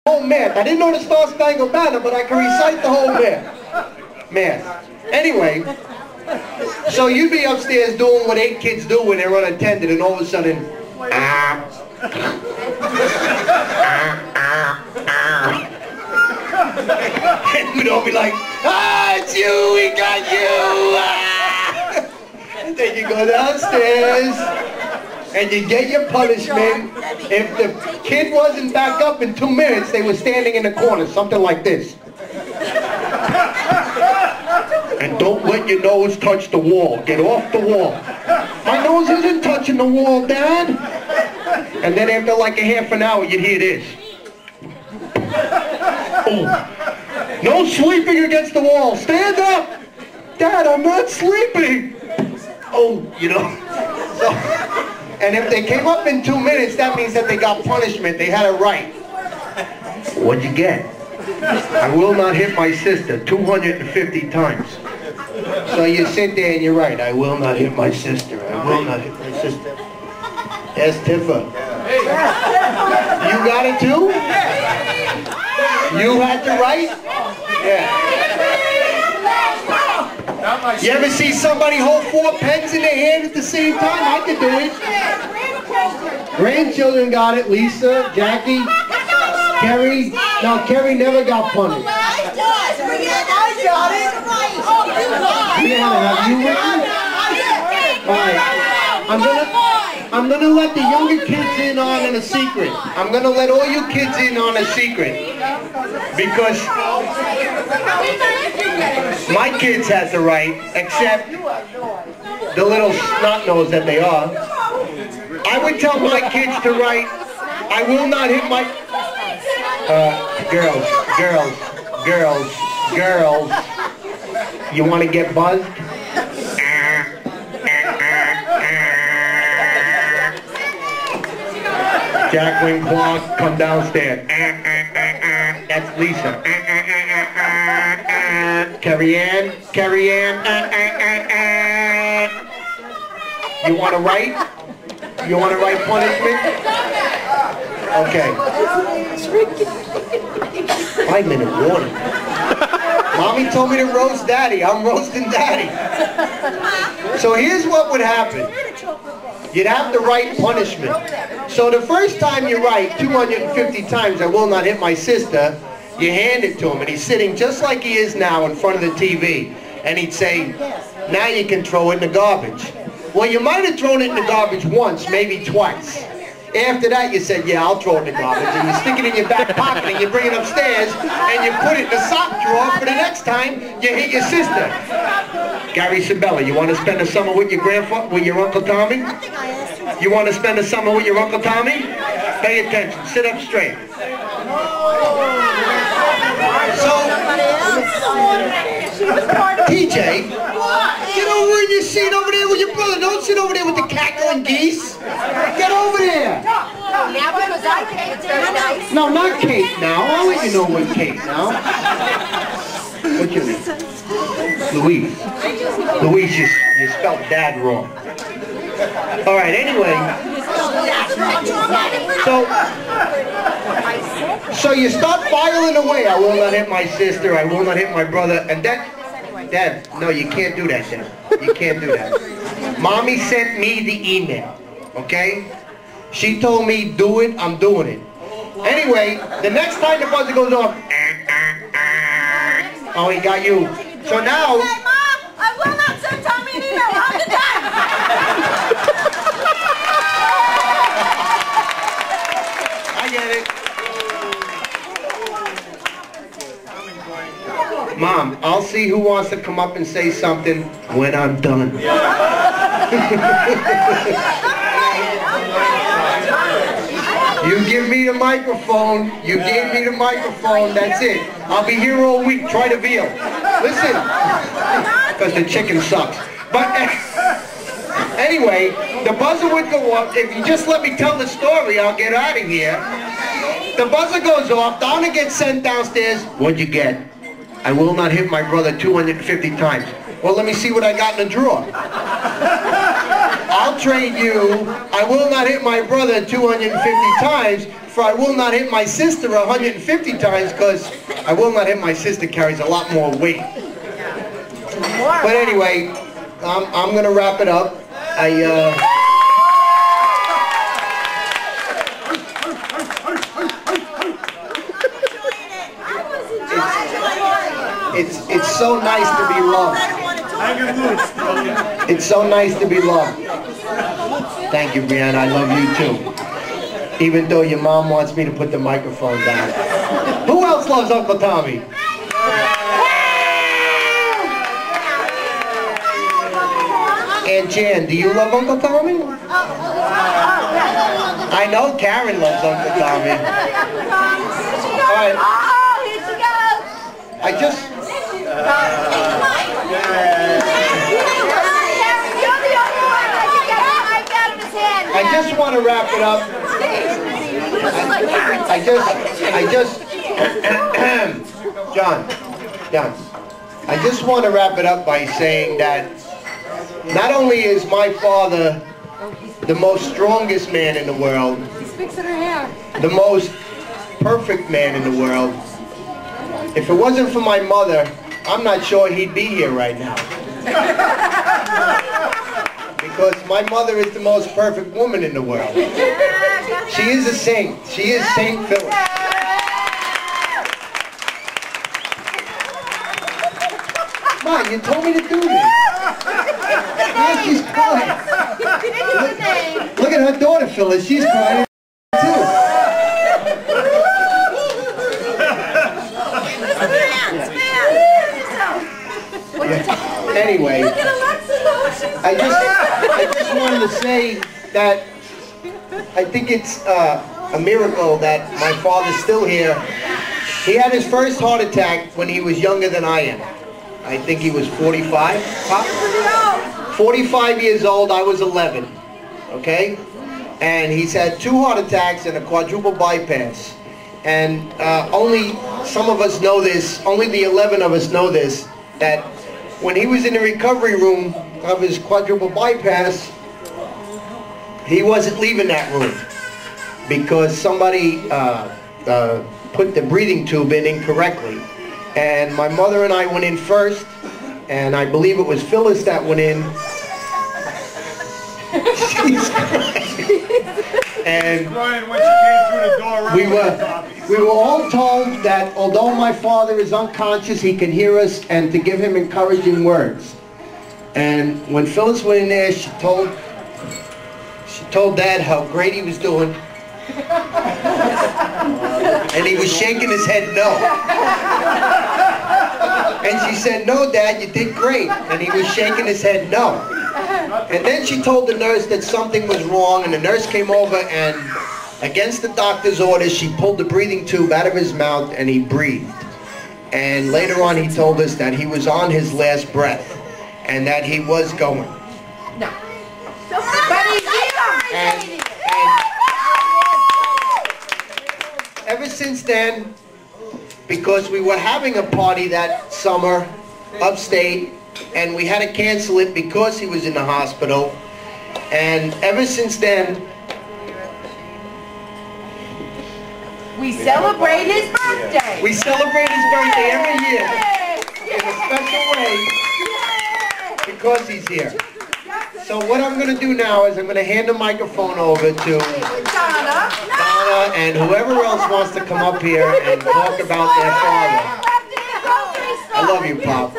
whole math. I didn't know the Star Spangled Banner, but I can recite the whole math. Anyway, so you'd be upstairs doing what 8 kids do when they're unattended, and all of a sudden, and we'd all be like, it's you, we got you! And then you go downstairs, and you get your punishment. If the kid wasn't back up in 2 minutes, they were standing in the corner, something like this. And don't let your nose touch the wall. Get off the wall. My nose isn't touching the wall, Dad. And then after like a half an hour, you'd hear this. Oh. No sleeping against the wall. Stand up. Dad, I'm not sleeping. Oh, you know. So, and if they came up in 2 minutes, that means that they got punishment. They had a right. What'd you get? I will not hit my sister 250 times. So you sit there and you're right. I will not hit my sister. I will not hit my sister. Yes, Tiffa. You got it too? You had the right? Yeah. You ever see somebody hold 4 pens in their hand at the same time? I could do it. Grandchildren got it. Lisa, Jackie, Kerry. No, Kerry never got punished. I got it. Yeah, have you written? Alright. I'm gonna let the younger kids in on a secret. I'm gonna let all you kids in on a secret. Because my kids has the right, except the little snot-nose that they are. I would tell my kids to write, I will not hit my... girls. You want to get buzzed? Jacqueline Clark, come downstairs. That's Lisa. Carrie Ann. You want to write? You want to write punishment? Okay. 5-minute warning. Mommy told me to roast Daddy. I'm roasting Daddy. So here's what would happen. You'd have to write punishment. So the first time you write 250 times, I will not hit my sister, you hand it to him, and he's sitting just like he is now in front of the TV. And he'd say, now you can throw it in the garbage. Well, you might have thrown it in the garbage once, maybe twice. After that, you said, yeah, I'll throw it in the garbage. And you stick it in your back pocket and you bring it upstairs and you put it in the sock drawer for the next time you hit your sister. Gary Sabella, you want to spend the summer with your grandfather, with your Uncle Tommy? You want to spend the summer with your Uncle Tommy? Pay attention. Sit up straight. So, TJ, get over in your seat over there with your brother. Don't sit over there with the cackling geese. Get over there. No, not Kate now. I'll let you know when Kate now. What's your name? Louise. Louise, you spelled Dad wrong. All right, anyway. So you start filing away. I will not hit my sister. I will not hit my brother. And Dad, no, you can't do that, Dad. You can't do that. Mommy sent me the email, okay? She told me, do it, I'm doing it. Anyway, the next time the buzzer goes off, oh, he got you. So now... Hey, Mom, I will not send Tommy an email. I'm the dad. I get it. Mom, I'll see who wants to come up and say something when I'm done. You give me the microphone. You gave me the microphone. That's it. I'll be here all week. Try the veal. Listen, because the chicken sucks. But anyway, the buzzer would go off. If you just let me tell the story, I'll get out of here. The buzzer goes off. Donna gets sent downstairs. What'd you get? I will not hit my brother 250 times. Well, let me see what I got in the drawer. I'll trade you. I will not hit my brother 250 times, for I will not hit my sister 150 times, because I will not hit my sister carries a lot more weight. But anyway, I'm going to wrap it up. It's so nice to be loved. It's so nice to be loved. Thank you, Brianna. I love you too. Even though your mom wants me to put the microphone down. Who else loves Uncle Tommy? Aunt Jan, do you love Uncle Tommy? I know Karen loves Uncle Tommy. All right. I just want to wrap it up. John, I just want to wrap it up by saying that not only is my father the most strongest man in the world, the most perfect man in the world, if it wasn't for my mother, I'm not sure he'd be here right now. Because my mother is the most perfect woman in the world. She is a saint. She is Saint Phyllis. Mom, you told me to do this. Now she's crying. Look at her daughter, Phyllis. She's crying too. Anyway, I just wanted to say that I think it's a miracle that my father's still here. He had his first heart attack when he was younger than I am. I think he was 45. 45 years old, I was 11. Okay? And he's had 2 heart attacks and a quadruple bypass. And only some of us know this, only the 11 of us know this, that when he was in the recovery room of his quadruple bypass, he wasn't leaving that room because somebody put the breathing tube in incorrectly. And my mother and I went in first, and I believe it was Phyllis that went in. She's crying. And we were all told that although my father is unconscious, he can hear us, and to give him encouraging words. And when Phyllis went in there, she told Dad how great he was doing. And he was shaking his head no. And she said, "No, Dad, you did great." And he was shaking his head no. And then she told the nurse that something was wrong, and the nurse came over and, against the doctor's orders, she pulled the breathing tube out of his mouth and he breathed. And later on he told us that he was on his last breath and that he was going. No. But he's and ever since then, because we were having a party that summer upstate, and we had to cancel it because he was in the hospital, and ever since then, we celebrate his birthday. We celebrate his birthday every year in a special way because he's here. So what I'm going to do now is I'm going to hand the microphone over to Donna and whoever else wants to come up here and talk about their father. I love you, Pop.